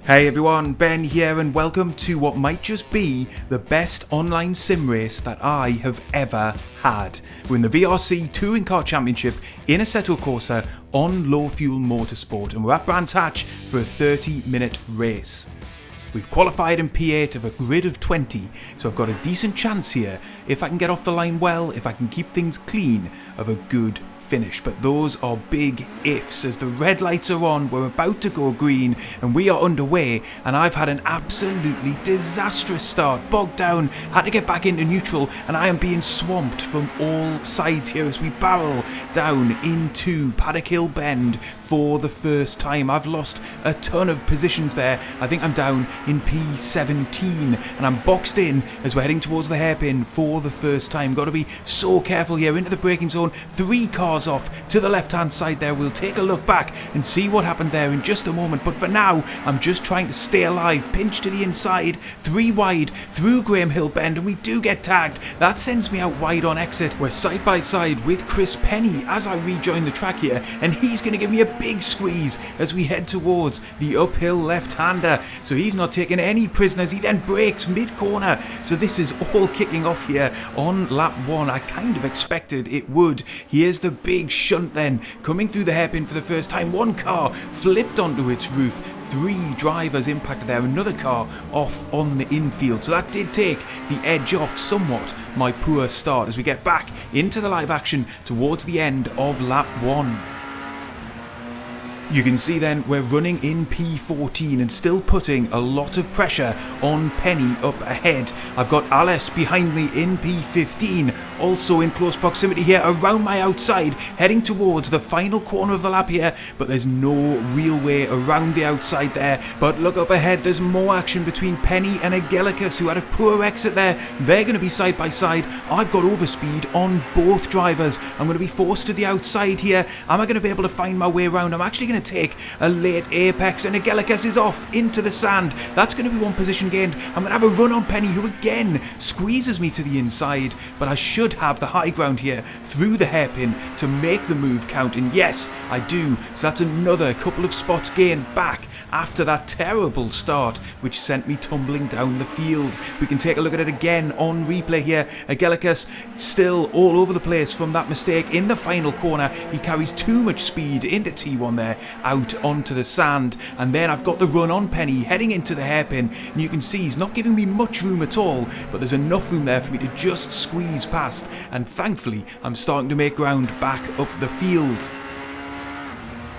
Hey everyone, Ben here and welcome to what might just be the best online sim race that I have ever had. We're in the VRC Touring Car Championship in Assetto Corsa on low fuel motorsport, and we're at Brands Hatch for a 30-minute race. We've qualified in P8 of a grid of 20, so I've got a decent chance here, if I can get off the line well, if I can keep things clean, of a good finish. But those are big ifs. As the red lights are on, we're about to go green and we are underway, and I've had an absolutely disastrous start. Bogged down, had to get back into neutral, and I am being swamped from all sides here as we barrel down into Paddock Hill Bend for the first time. I've lost a ton of positions there. I think I'm down in P17 and I'm boxed in as we're heading towards the hairpin for the first time. Got to be so careful here into the braking zone. 3 cars off to the left hand side there. We'll take a look back and see what happened there in just a moment, but for now I'm just trying to stay alive. Pinch to the inside, 3 wide through Graham Hill Bend, and we do get tagged. That sends me out wide on exit. We're side by side with Chris Penny as I rejoin the track here, and he's going to give me a big squeeze as we head towards the uphill left-hander. So he's not taking any prisoners. He then brakes mid-corner. So this is all kicking off here on lap 1. I kind of expected it would. Here's the big shunt then coming through the hairpin for the first time. 1 car flipped onto its roof. 3 drivers impacted there. Another car off on the infield. So that did take the edge off somewhat my poor start as we get back into the live action towards the end of lap 1. You can see then we're running in P14 and still putting a lot of pressure on Penny up ahead. I've got Alice behind me in P15, also in close proximity here around my outside, heading towards the final corner of the lap here, but there's no real way around the outside there. But look up ahead, there's more action between Penny and Agelicus, who had a poor exit there. They're going to be side by side. I've got overspeed on both drivers. I'm going to be forced to the outside here. Am I going to be able to find my way around? I'm actually going to take a late apex, and Agelicus is off into the sand. That's going to be 1 position gained. I'm going to have a run on Penny, who again squeezes me to the inside, but I should have the high ground here through the hairpin to make the move count, and yes, I do. So that's another couple of spots gained back after that terrible start which sent me tumbling down the field. We can take a look at it again on replay here. Agelicus still all over the place from that mistake in the final corner. He carries too much speed into T1 there, out onto the sand, and then I've got the run on Penny heading into the hairpin, and you can see he's not giving me much room at all, but there's enough room there for me to just squeeze past, and thankfully I'm starting to make ground back up the field.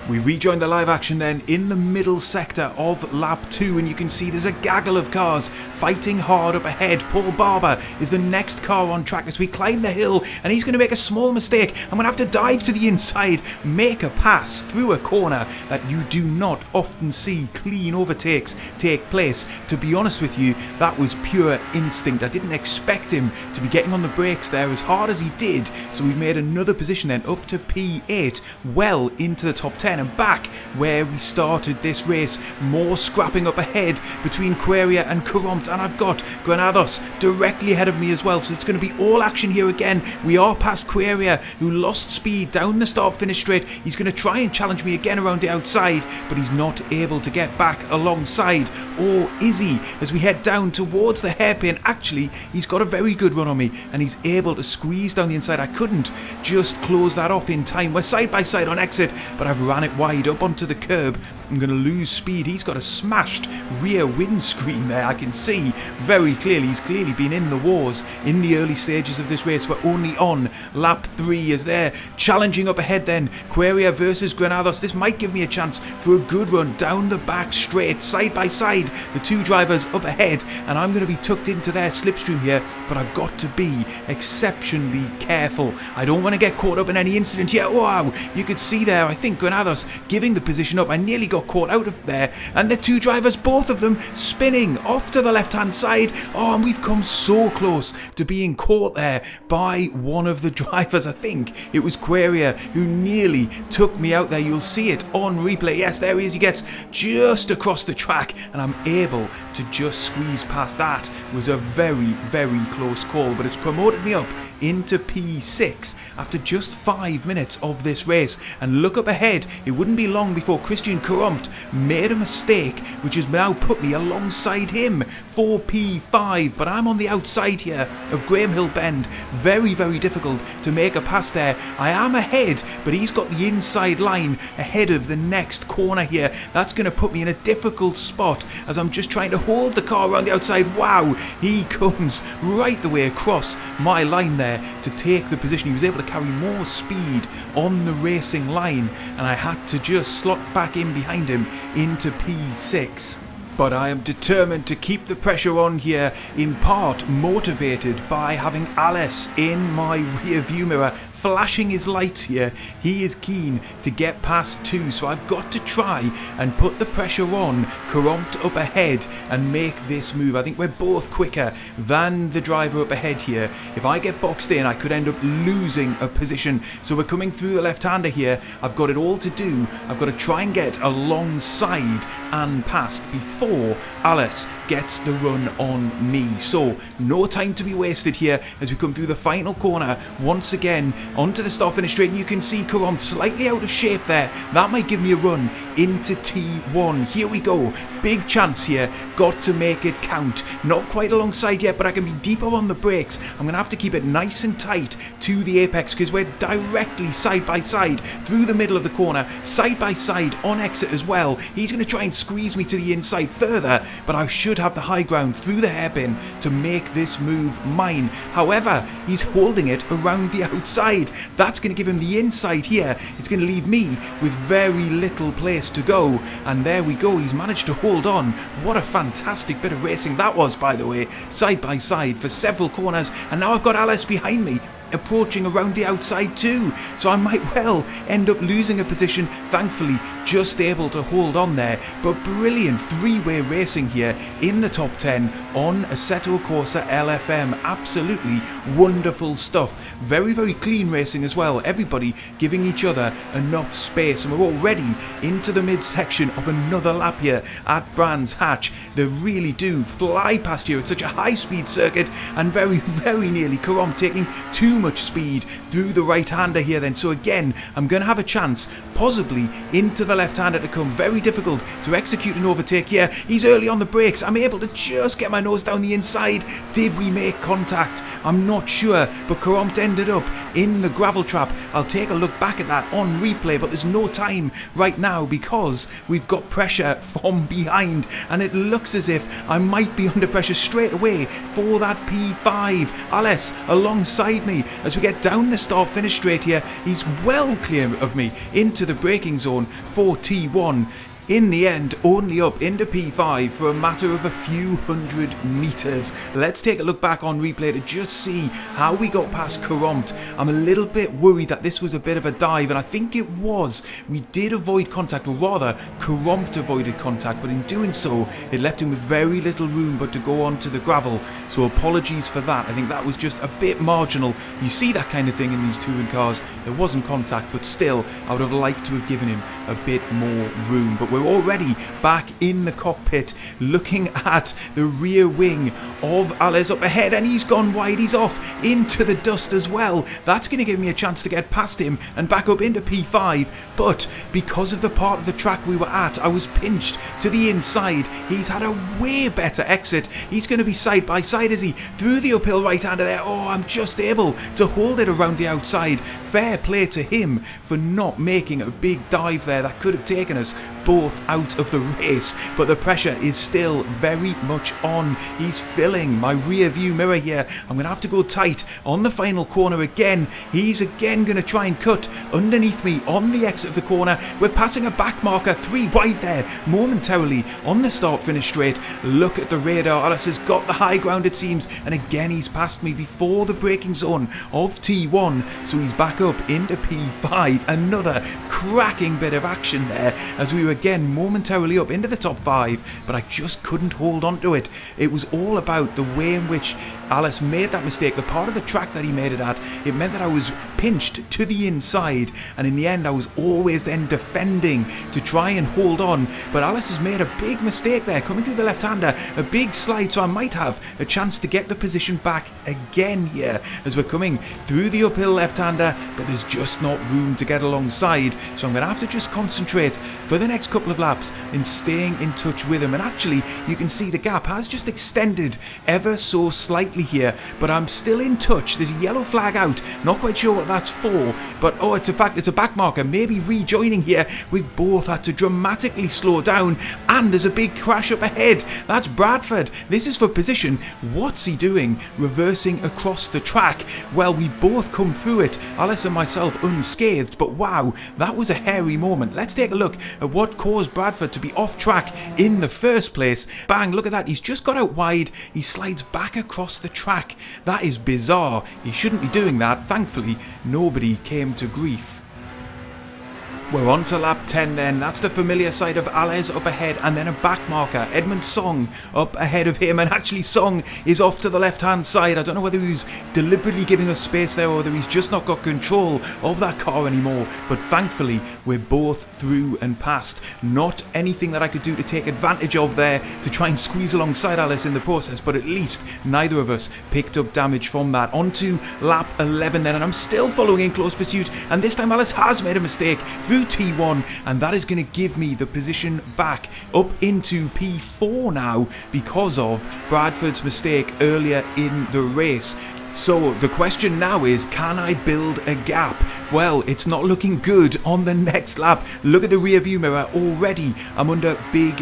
We rejoin the live action then in the middle sector of lap 2, and you can see there's a gaggle of cars fighting hard up ahead. Paul Barber is the next car on track as we climb the hill, and he's going to make a small mistake. I'm going to have to dive to the inside, make a pass through a corner that you do not often see clean overtakes take place. To be honest with you, that was pure instinct. I didn't expect him to be getting on the brakes there as hard as he did, so we've made another position then up to P8, well into the top 10. And back where we started this race. More scrapping up ahead between Queria and Corumped, and I've got Granados directly ahead of me as well, so it's going to be all action here again. We are past Queria, who lost speed down the start finish straight. He's going to try and challenge me again around the outside, but he's not able to get back alongside. Or is he? As we head down towards the hairpin, actually he's got a very good run on me and he's able to squeeze down the inside. I couldn't just close that off in time. We're side by side on exit, but I've ran it wide up onto the curb. I'm going to lose speed. He's got a smashed rear windscreen there. I can see very clearly he's clearly been in the wars in the early stages of this race. We're only on lap 3 as they're challenging up ahead then. Queria versus Granados. This might give me a chance for a good run down the back straight, side by side. The 2 drivers up ahead, and I'm going to be tucked into their slipstream here, but I've got to be exceptionally careful. I don't want to get caught up in any incident here. Wow, you could see there, I think Granados giving the position up. I nearly got caught out up there, and the 2 drivers, both of them spinning off to the left hand side. Oh, and we've come so close to being caught there by one of the drivers. I think it was Queria who nearly took me out there. You'll see it on replay. Yes, there he is. He gets just across the track, and I'm able to just squeeze past. That was a very, very close call, but it's promoted me up into P6 after just 5 minutes of this race. And look up ahead, it wouldn't be long before Christian Coron Corrupt made a mistake, which has now put me alongside him for P5, but I'm on the outside here of Graham Hill Bend. Very, very difficult to make a pass there. I am ahead, but he's got the inside line ahead of the next corner here. That's going to put me in a difficult spot as I'm just trying to hold the car around the outside. Wow, he comes right the way across my line there to take the position. He was able to carry more speed on the racing line, and I had to just slot back in behind him into P6. But I am determined to keep the pressure on here, in part motivated by having Alice in my rear view mirror flashing his lights here. He is keen to get past too, so I've got to try and put the pressure on Corrupt up ahead and make this move. I think we're both quicker than the driver up ahead here. If I get boxed in, I could end up losing a position. So we're coming through the left-hander here. I've got it all to do. I've got to try and get alongside and past before Alice gets the run on me. So no time to be wasted here as we come through the final corner once again onto the start finish straight, and you can see Corrupt slightly out of shape there. That might give me a run into T1. Here we go, big chance here, got to make it count. Not quite alongside yet, but I can be deeper on the brakes. I'm gonna have to keep it nice and tight to the apex because we're directly side by side through the middle of the corner, side by side on exit as well. He's gonna try and squeeze me to the inside further, but I should have the high ground through the hairpin to make this move mine. However, he's holding it around the outside. That's going to give him the inside here. It's going to leave me with very little place to go, and there we go. He's managed to hold on. What a fantastic bit of racing that was, by the way, side by side for several corners, and now I've got Alice behind me approaching around the outside too, so I might well end up losing a position. Thankfully just able to hold on there, but brilliant three-way racing here in the top 10 on Assetto Corsa LFM. Absolutely wonderful stuff. Very, very clean racing as well, everybody giving each other enough space, and we're already into the midsection of another lap here at Brands Hatch. They really do fly past here. It's such a high speed circuit, and very, very nearly Corrupt taking too much speed through the right-hander here then. So again, I'm going to have a chance possibly into the left-hander to come. Very difficult to execute an overtake here. He's early on the brakes. I'm able to just get my nose down the inside. Did we make contact? I'm not sure, but Corrupt ended up in the gravel trap. I'll take a look back at that on replay, but there's no time right now because we've got pressure from behind, and it looks as if I might be under pressure straight away for that P5. Alice alongside me as we get down the start finish straight here. He's well clear of me into the braking zone for T1. In the end, only up into P5 for a matter of a few hundred meters. Let's take a look back on replay to just see how we got past Corrupt. I'm a little bit worried that this was a bit of a dive, and I think it was. We did avoid contact, or rather, Corrupt avoided contact, but in doing so, it left him with very little room but to go onto the gravel. So apologies for that. I think that was just a bit marginal. You see that kind of thing in these touring cars. There wasn't contact, but still, I would have liked to have given him a bit more room. But we're already back in the cockpit looking at the rear wing of Alice up ahead, and he's gone wide. He's off into the dust as well. That's going to give me a chance to get past him and back up into P5, but because of the part of the track we were at, I was pinched to the inside. He's had a way better exit. He's going to be side by side, is he? Through the uphill right-hander there. Oh, I'm just able to hold it around the outside. Fair play to him for not making a big dive there. That could have taken us both out of the race, but the pressure is still very much on. He's filling my rear view mirror here. I'm going to have to go tight on the final corner again. He's again going to try and cut underneath me on the exit of the corner. We're passing a back marker 3 wide there momentarily on the start finish straight. Look at the radar. Alice has got the high ground, it seems, and again he's passed me before the braking zone of T1, so he's back up into P5. Another cracking bit of action there as we were again momentarily up into the top 5, but I just couldn't hold on to it. It was all about the way in which Alice made that mistake, the part of the track that he made it at. It meant that I was pinched to the inside, and in the end I was always then defending to try and hold on, but Alice has made a big mistake there coming through the left-hander, a big slide, so I might have a chance to get the position back again here as we're coming through the uphill left-hander, but there's just not room to get alongside, so I'm going to have to just concentrate for the next couple couple of laps in staying in touch with him, and actually you can see the gap has just extended ever so slightly here, but I'm still in touch. There's a yellow flag out, not quite sure what that's for, but oh, it's a back marker, maybe rejoining here. We've both had to dramatically slow down, and there's a big crash up ahead. That's Bradford. This is for position. What's he doing? Reversing across the track. Well, we both come through it, Alice and myself, unscathed, but wow, that was a hairy moment. Let's take a look at what caused Bradford to be off track in the first place. Bang, look at that. He's just got out wide. He slides back across the track. That is bizarre. He shouldn't be doing that. Thankfully, nobody came to grief. We're on to lap 10 then. That's the familiar sight of Alès up ahead, and then a back marker, Edmund Song up ahead of him, and actually Song is off to the left hand side. I don't know whether he's deliberately giving us space there or whether he's just not got control of that car anymore, but thankfully we're both through and past. Not anything that I could do to take advantage of there to try and squeeze alongside Alès in the process, but at least neither of us picked up damage from that. On to lap 11 then, and I'm still following in close pursuit, and this time Alès has made a mistake through T1, and that is going to give me the position back up into P4 now because of Bradford's mistake earlier in the race. So the question now is, can I build a gap? Well, it's not looking good on the next lap. Look at the rear view mirror already. I'm under big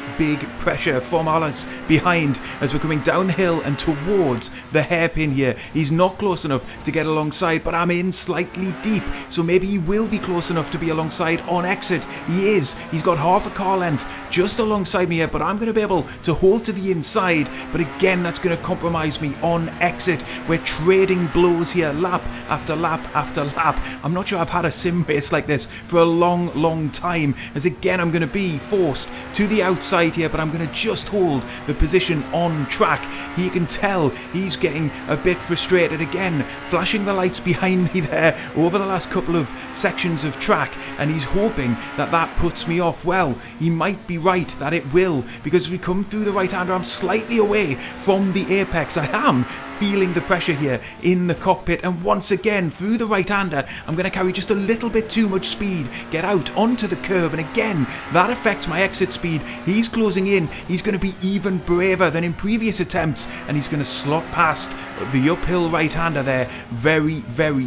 pressure from Alès behind as we're coming down the hill and towards the hairpin here. He's not close enough to get alongside, but I'm in slightly deep, so maybe he will be close enough to be alongside on exit. He is. He's got half a car length just alongside me here, but I'm going to be able to hold to the inside, but again that's going to compromise me on exit. We're trading blows here, lap after lap after lap. I'm not sure I've had a sim race like this for a long time, as again I'm going to be forced to the outside here, but I'm going to just hold the position on track. You can tell he's getting a bit frustrated again, flashing the lights behind me there over the last couple of sections of track, and he's hoping that that puts me off. Well, he might be right that it will, because as we come through the right hander, I'm slightly away from the apex. I am feeling the pressure here in the cockpit, and once again through the right hander I'm going to carry just a little bit too much speed, get out onto the curb, and again that affects my exit speed. He's closing in. He's going to be even braver than in previous attempts, and he's going to slot past the uphill right hander there. Very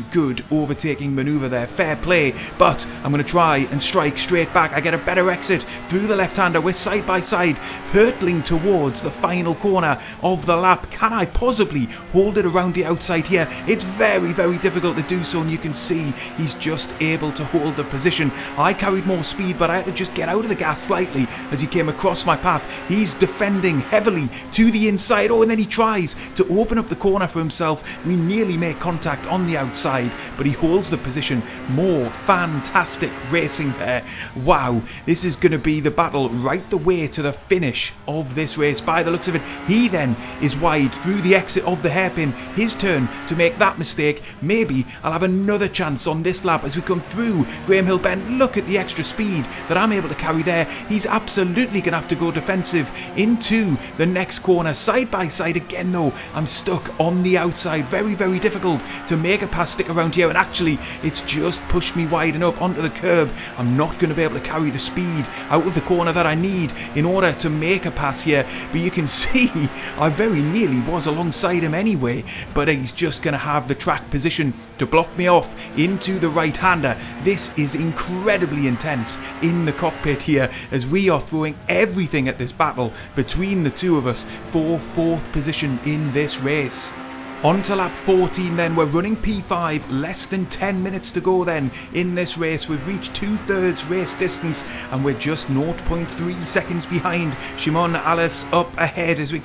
good overtaking maneuver there, fair play, but I'm going to try and strike straight back. I get a better exit through the left hander. We're side by side hurtling towards the final corner of the lap. Can I possibly hold it around the outside here? It's very difficult to do so, and you can see he's just able to hold the position. I carried more speed, but I had to just get out of the gas slightly as he came across my path. He's defending heavily to the inside. Oh, and then he tries to open up the corner for himself. We nearly make contact on the outside, but he holds the position. More fantastic racing there. Wow, this is going to be the battle right the way to the finish of this race by the looks of it. He then is wide through the exit of the hairpin. His turn to make that mistake. Maybe I'll have another chance on this lap as we come through Graham Hill Bend. Look at the extra speed that I'm able to carry there. He's absolutely going to have to go defensive into the next corner. Side by side again though, I'm stuck on the outside. Very difficult to make a pass stick around here, and actually it's just pushed me wide and up onto the curb. I'm not going to be able to carry the speed out of the corner that I need in order to make a pass here, but you can see I very nearly was alongside him anyway, but he's just going to have the track position to block me off into the right hander. This is incredibly intense in the cockpit here as we are throwing everything at this battle between the two of us for 4th position in this race. On to lap 14 then, we're running P5, less than 10 minutes to go then in this race. We've reached 2/3 race distance and we're just 0.3 seconds behind Shimon Alès up ahead as we're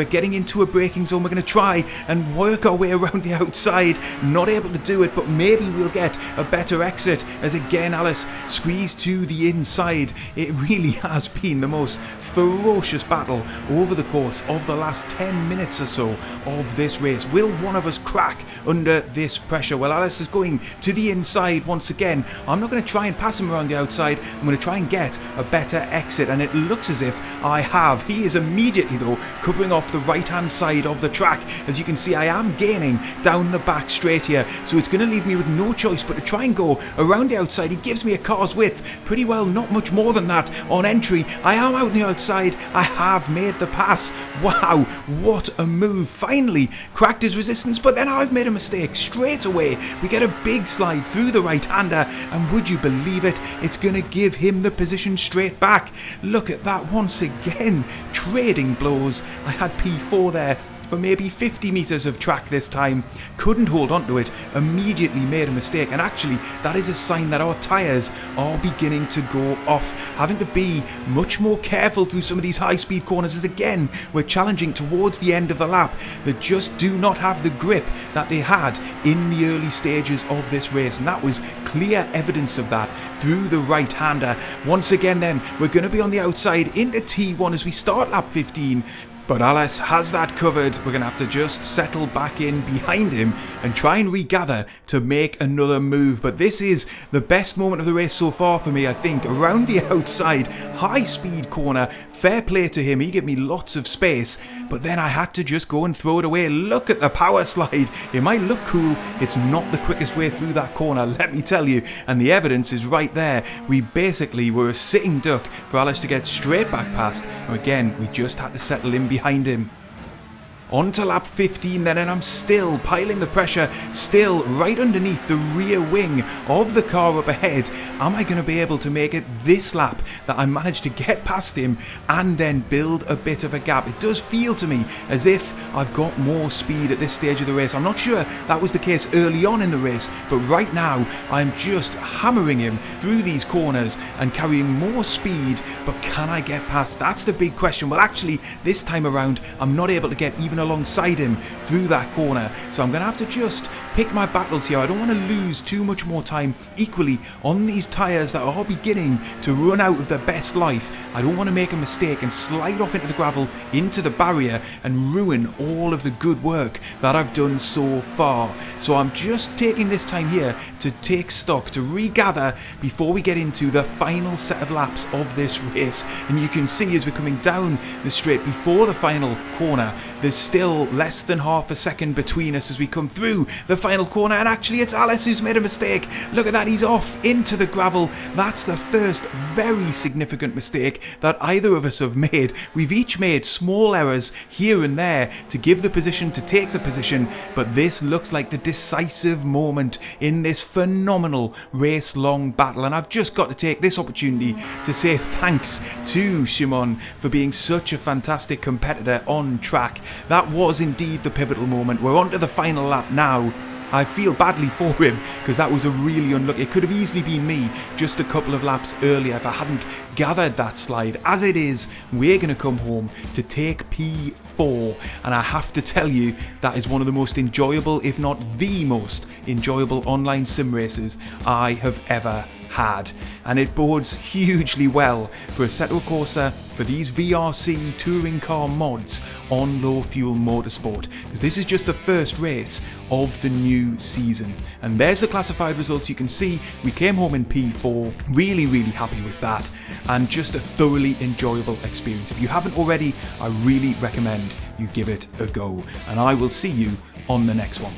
getting into a braking zone. We're going to try and work our way around the outside, not able to do it, but maybe we'll get a better exit as again Alès squeezed to the inside. It really has been the most ferocious battle over the course of the last 10 minutes or so of this race. race. Will one of us crack under this pressure? Well, Alice is going to the inside once again. I'm not going to try and pass him around the outside. I'm going to try and get a better exit, and it looks as if I have. He is immediately, though, covering off the right-hand side of the track. As you can see, I am gaining down the back straight here, so it's going to leave me with no choice but to try and go around the outside. He gives me a car's width, pretty well, not much more than that on entry. I am out on the outside. I have made the pass. Wow, what a move. Finally cracked his resistance, but then I've made a mistake straight away. We get a big slide through the right-hander, and would you believe it, it's going to give him the position straight back. Look at that once again, trading blows. I had P4 there for maybe 50 metres of track this time, couldn't hold on to it, immediately made a mistake, and actually that is a sign that our tyres are beginning to go off, having to be much more careful through some of these high speed corners, as again we're challenging towards the end of the lap. They just do not have the grip that they had in the early stages of this race, and that was clear evidence of that through the right-hander. Once again then, we're going to be on the outside into T1 as we start lap 15. But Alice has that covered. We're going to have to just settle back in behind him and try and regather to make another move. But this is the best moment of the race so far for me, I think. Around the outside, high speed corner, fair play to him. He gave me lots of space, but then I had to just go and throw it away. Look at the power slide. It might look cool. It's not the quickest way through that corner, let me tell you. And the evidence is right there. We basically were a sitting duck for Alice to get straight back past. And again, we just had to settle in behind him. On to lap 15 then, and I'm still piling the pressure, still right underneath the rear wing of the car up ahead. Am I going to be able to make it this lap that I managed to get past him and then build a bit of a gap? It does feel to me as if I've got more speed at this stage of the race. I'm not sure that was the case early on in the race, but right now I'm just hammering him through these corners and carrying more speed, but can I get past? That's the big question. Well, actually, this time around, I'm not able to get even alongside him through that corner, so I'm going to have to just pick my battles here. I don't want to lose too much more time equally on these tyres that are beginning to run out of their best life. I don't want to make a mistake and slide off into the gravel, into the barrier, and ruin all of the good work that I've done so far. So I'm just taking this time here to take stock, to regather before we get into the final set of laps of this race. And you can see as we're coming down the straight before the final corner, there's still less than half a second between us as we come through the final corner, and actually it's Alice who's made a mistake. Look at that, he's off into the gravel. That's the first very significant mistake that either of us have made. We've each made small errors here and there to give the position, to take the position, but this looks like the decisive moment in this phenomenal race-long battle, and I've just got to take this opportunity to say thanks to Shimon for being such a fantastic competitor on track. That was indeed the pivotal moment. We're on to the final lap now. I feel badly for him because that was a really unlucky. It could have easily been me just a couple of laps earlier if I hadn't gathered that slide. As it is, we're going to come home to take P4, and I have to tell you that is one of the most enjoyable, if not the most enjoyable online sim races I have ever had, and it bodes hugely well for Assetto Corsa, for these VRC touring car mods on low fuel motorsport, because this is just the first race of the new season. And there's the classified results. You can see we came home in P4, really happy with that, and just a thoroughly enjoyable experience. If you haven't already, I really recommend you give it a go, and I will see you on the next one.